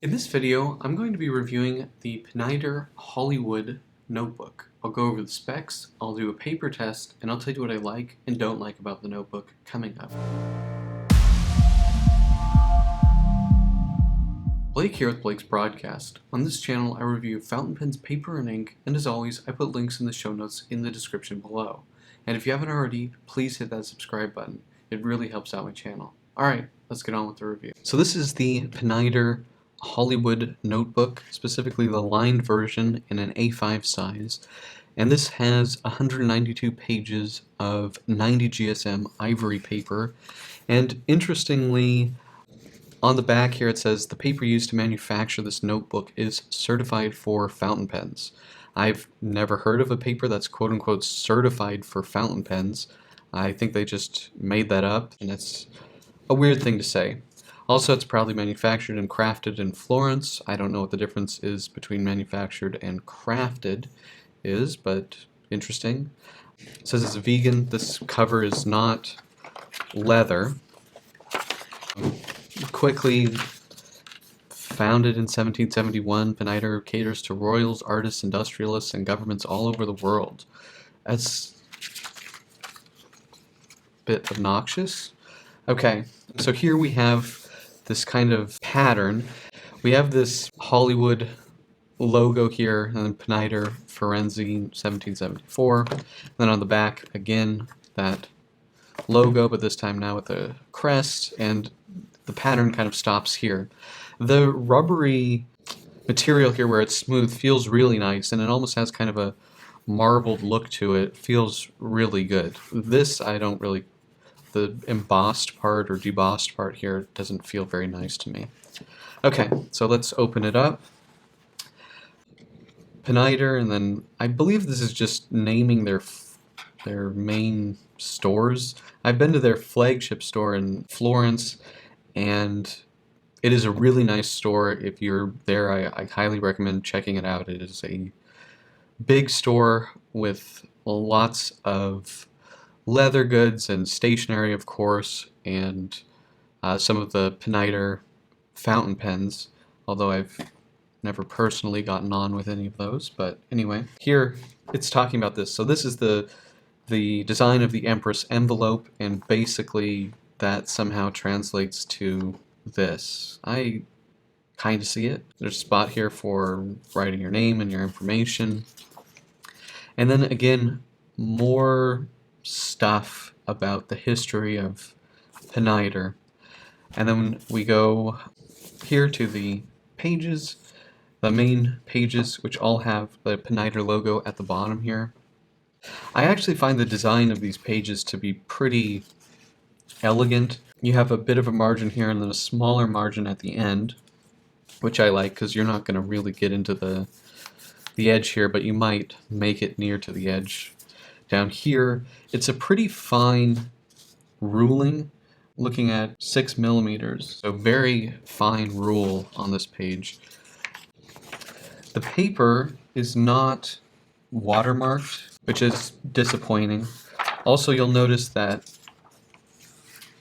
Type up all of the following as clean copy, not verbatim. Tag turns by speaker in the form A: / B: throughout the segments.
A: In this video, I'm going to be reviewing the Pineider Hollywood Notebook. I'll go over the specs, I'll do a paper test, and I'll tell you what I like and don't like about the notebook coming up. Blake here with Blake's Broadcast. On this channel, I review fountain pens, paper, and ink, and as always, I put links in the show notes in the description below. And if you haven't already, please hit that subscribe button. It really helps out my channel. Alright, let's get on with the review. So this is the Pineider Hollywood Notebook, specifically the lined version in an A5 size, and this has 192 pages of 90 GSM ivory paper, and interestingly, on the back here it says the paper used to manufacture this notebook is certified for fountain pens. I've never heard of a paper that's quote-unquote certified for fountain pens. I think they just made that up, and it's a weird thing to say. Also, it's proudly manufactured and crafted in Florence. I don't know what the difference is between manufactured and crafted is, but interesting. It says it's vegan. This cover is not leather. Quickly, founded in 1771, Pineider caters to royals, artists, industrialists, and governments all over the world. That's a bit obnoxious. Okay, so here we have this kind of pattern. We have this Hollywood logo here, and Pineider Firenze 1774. Then on the back, again, that logo, but this time now with a crest, and the pattern kind of stops here. The rubbery material here where it's smooth feels really nice, and it almost has kind of a marbled look to it. Feels really good. This, I don't really... The embossed part or debossed part here doesn't feel very nice to me. Okay, so let's open it up. Pineider, and then I believe this is just naming their main stores. I've been to their flagship store in Florence, and it is a really nice store. If you're there, I highly recommend checking it out. It is a big store with lots of leather goods and stationery, of course, and some of the Pineider fountain pens, although I've never personally gotten on with any of those. But anyway, here it's talking about this. So this is the design of the Empress envelope, and basically that somehow translates to this. I kind of see it. There's a spot here for writing your name and your information. And then again, more stuff about the history of Pineider. And then we go here to the pages, the main pages, which all have the Pineider logo at the bottom here. I actually find the design of these pages to be pretty elegant. You have a bit of a margin here and then a smaller margin at the end, which I like because you're not going to really get into the edge here, but you might make it near to the edge. Down here, it's a pretty fine ruling, looking at 6 millimeters, so very fine rule on this page. The paper is not watermarked, which is disappointing. Also, you'll notice that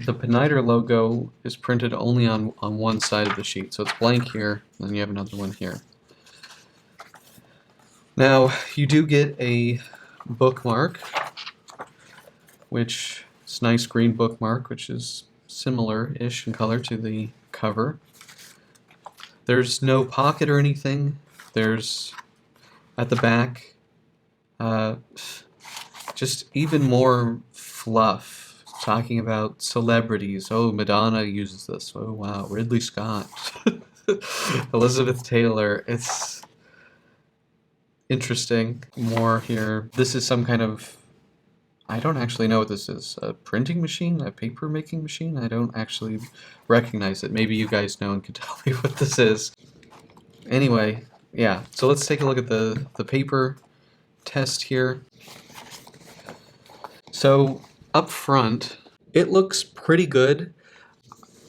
A: the Pineider logo is printed only on one side of the sheet, so it's blank here, and then you have another one here. Now, you do get a bookmark, which is a nice green bookmark, which is similar-ish in color to the cover. There's no pocket or anything. There's, at the back, just even more fluff, talking about celebrities. Oh, Madonna uses this. Oh, wow, Ridley Scott. Elizabeth Taylor. It's interesting. More here. This is some kind of, I don't actually know what this is. A printing machine? A paper making machine? I don't actually recognize it. Maybe you guys know and can tell me what this is. Anyway, yeah. So let's take a look at the paper test here. So up front, it looks pretty good.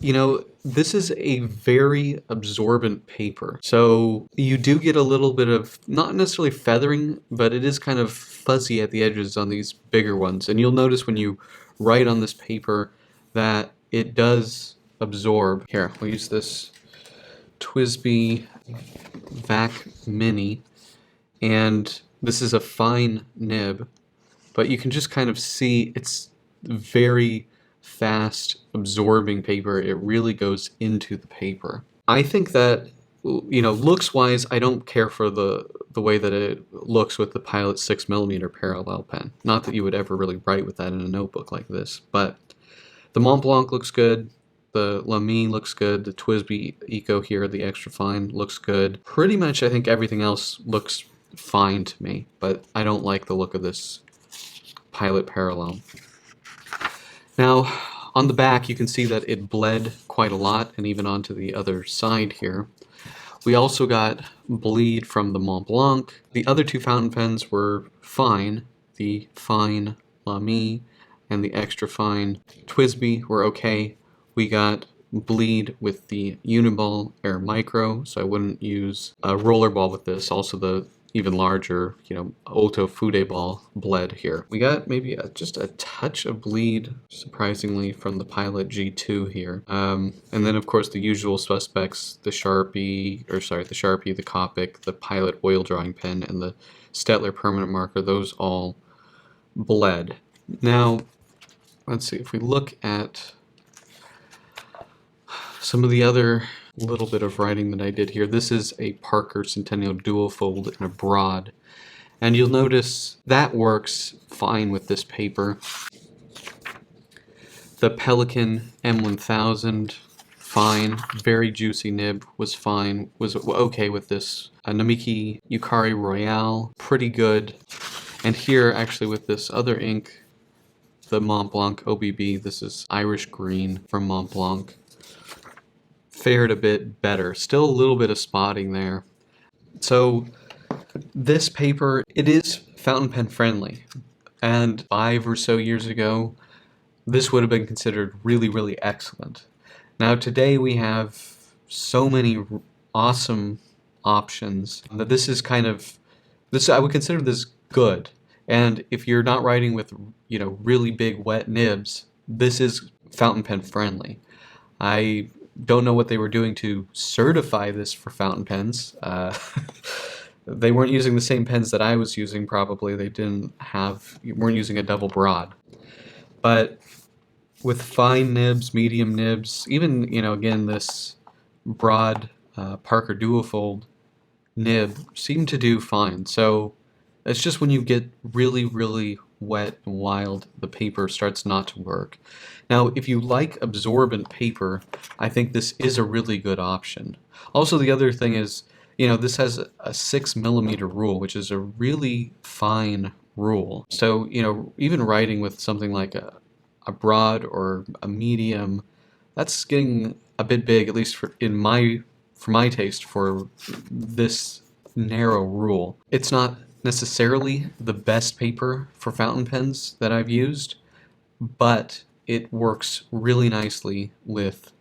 A: You know, this is a very absorbent paper. So you do get a little bit of, not necessarily feathering, but it is kind of fuzzy at the edges on these bigger ones. And you'll notice when you write on this paper that it does absorb. Here, we'll use this TWSBI Vac Mini, and this is a fine nib, but you can just kind of see it's very fast absorbing paper. It really goes into the paper. I think that, you know, looks wise, I don't care for the way that it looks with the Pilot 6mm parallel pen. Not that you would ever really write with that in a notebook like this, but the Mont Blanc looks good. The Lamy looks good. The TWSBI Eco here, the extra fine, looks good. Pretty much I think everything else looks fine to me, but I don't like the look of this Pilot parallel. Now, on the back you can see that it bled quite a lot, and even onto the other side here. We also got bleed from the Mont Blanc. The other two fountain pens were fine. The fine Lamy and the extra fine TWSBI were okay. We got bleed with the Uniball Air Micro, so I wouldn't use a rollerball with this. Also the even larger, you know, Otto Fude ball bled here. We got maybe just a touch of bleed, surprisingly, from the Pilot G2 here. And then, of course, the usual suspects, the Sharpie, the Copic, the Pilot oil drawing pen, and the Staedtler permanent marker, those all bled. Now, let's see, if we look at some of the other little bit of writing that I did here. This is a Parker Centennial Dual Fold in a broad, and you'll notice that works fine with this paper. The Pelikan M1000, fine. Very juicy nib, was fine, was okay with this. Namiki Yukari Royale, pretty good. And here, actually, with this other ink, the Mont Blanc OBB, this is Irish Green from Mont Blanc, fared a bit better. Still a little bit of spotting there. So this paper, it is fountain pen friendly, and 5 or so years ago this would have been considered really, really excellent. Now today we have so many awesome options that this is kind of, I would consider this good. And if you're not writing with, you know, really big wet nibs, this is fountain pen friendly. I don't know what they were doing to certify this for fountain pens. They weren't using the same pens that I was using, probably. They weren't using a double broad. But with fine nibs, medium nibs, even, you know, again, this broad Parker Duofold nib seemed to do fine. So it's just when you get really, really wet and wild, the paper starts not to work. Now, if you like absorbent paper, I think this is a really good option. Also, the other thing is, you know, this has a 6mm rule, which is a really fine rule. So, you know, even writing with something like a broad or a medium, that's getting a bit big, at least for my taste, for this narrow rule. It's not necessarily the best paper for fountain pens that I've used, but it works really nicely with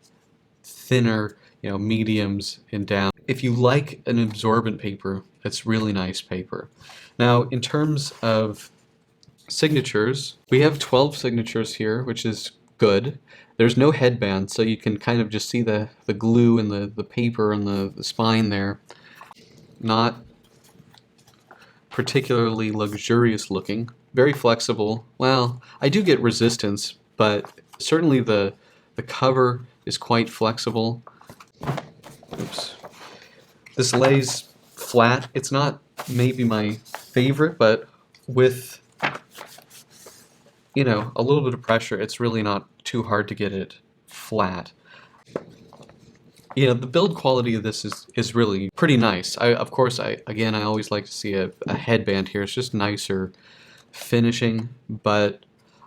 A: thinner, you know, mediums and down. If you like an absorbent paper, it's really nice paper. Now, in terms of signatures, we have 12 signatures here, which is good. There's no headband, so you can kind of just see the glue and the paper and the spine there. Not particularly luxurious looking, very flexible. Well, I do get resistance, but certainly the cover is quite flexible. Oops. This lays flat. It's not maybe my favorite, but with, you know, a little bit of pressure, it's really not too hard to get it flat. You know, the build quality of this is really pretty nice. Of course, I always like to see a headband here. It's just nicer finishing, but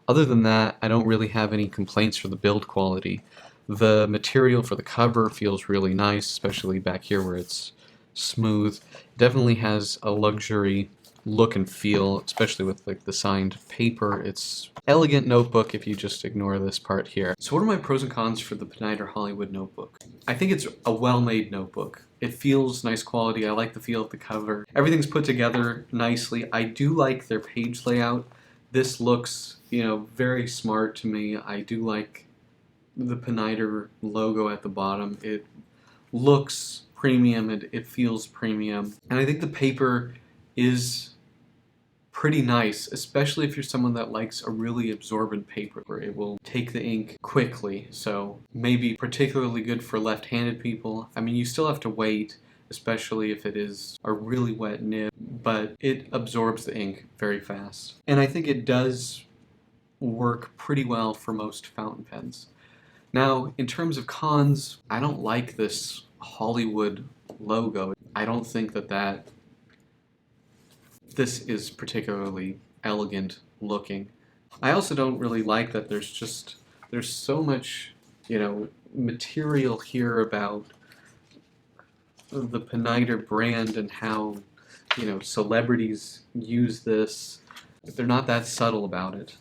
A: other than that, I don't really have any complaints for the build quality. The material for the cover feels really nice, especially back here where it's smooth. It definitely has a luxury look and feel, especially with like the signed paper. It's elegant notebook if you just ignore this part here. So what are my pros and cons for the Pineider Hollywood Notebook? I think it's a well-made notebook. It feels nice quality. I like the feel of the cover. Everything's put together nicely. I do like their page layout. This looks, you know, very smart to me. I do like the Pineider logo at the bottom. It looks premium and it feels premium. And I think the paper is pretty nice, especially if you're someone that likes a really absorbent paper where it will take the ink quickly. So maybe particularly good for left-handed people. I mean, you still have to wait, especially if it is a really wet nib, but it absorbs the ink very fast. And I think it does work pretty well for most fountain pens. Now, in terms of cons, I don't like this Hollywood logo. I don't think that this is particularly elegant looking. I also don't really like that there's so much, material here about the Pineider brand and how, celebrities use this. They're not that subtle about it.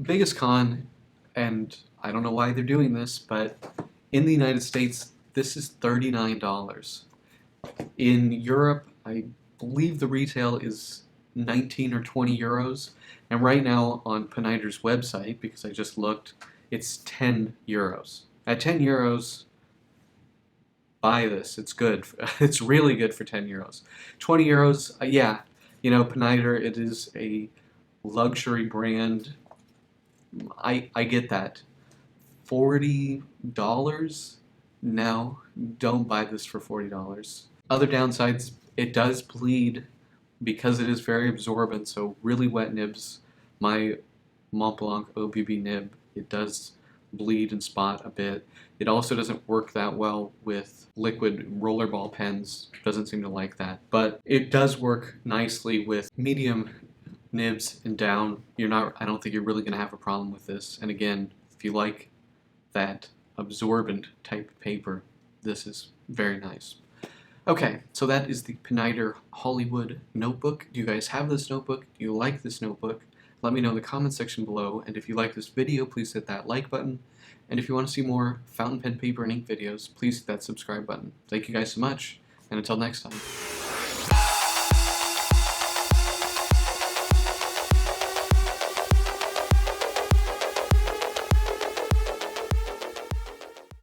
A: Biggest con, and I don't know why they're doing this, but in the United States, this is $39. In Europe, I believe the retail is 19 or 20 euros, and right now on Pineider's website, because I just looked, it's 10 euros. At 10 euros, buy this. It's good. It's really good for 10 euros. 20 euros, yeah, Pineider, it is a luxury brand. I get that. $40? No, don't buy this for $40. Other downsides, it does bleed because it is very absorbent, so really wet nibs, my Mont Blanc OBB nib, it does bleed and spot a bit. It also doesn't work that well with liquid rollerball pens, doesn't seem to like that. But it does work nicely with medium nibs and down. I don't think you're really going to have a problem with this. And again, if you like that absorbent type of paper, this is very nice. Okay, so that is the Pineider Hollywood Notebook. Do you guys have this notebook? Do you like this notebook? Let me know in the comment section below, and if you like this video, please hit that like button. And if you want to see more fountain pen, paper, and ink videos, please hit that subscribe button. Thank you guys so much, and until next time.